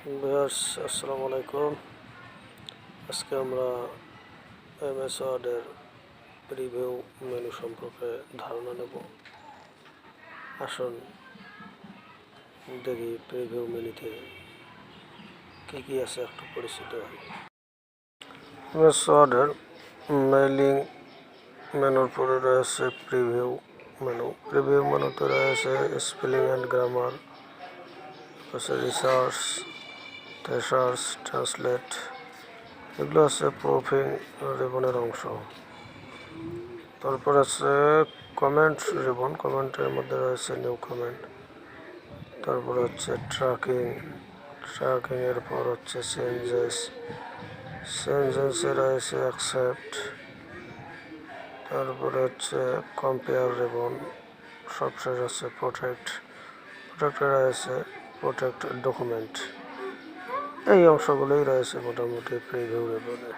Viewers, আসসালামু আলাইকুম। আজকে আমরা এমএস ওয়ার্ডের প্রিভিউ মেনু সম্পর্কে ধারণা নেব। আসুন দেখি প্রিভিউ মেনুতে কী কী আছে একটু পরিচিত হই। এমএস ওয়ার্ডের মেইলিং মেনুর পরে রয়েছে প্রিভিউ মেনু। প্রিভিউ মেনুতে রয়েছে spelling and grammar, research, search, translate, এগুলো আছে প্রুফিং রিবনের অংশ। তারপর আছে কমেন্ট রিবন, কমেন্টের মধ্যে রয়েছে নিউ কমেন্ট। তারপর হচ্ছে ট্র্যাকিংয়ের পর হচ্ছে চেঞ্জেসে রয়েছে অ্যাকসেপ্ট। তারপরে হচ্ছে কম্পেয়ার রিবন, সবশেষ আছে প্রোটেক্টে রয়েছে প্রোটেক্ট ডকুমেন্ট। এই অংশগুলোই রয়েছে মোটামুটি প্রিভিউ রিবনে।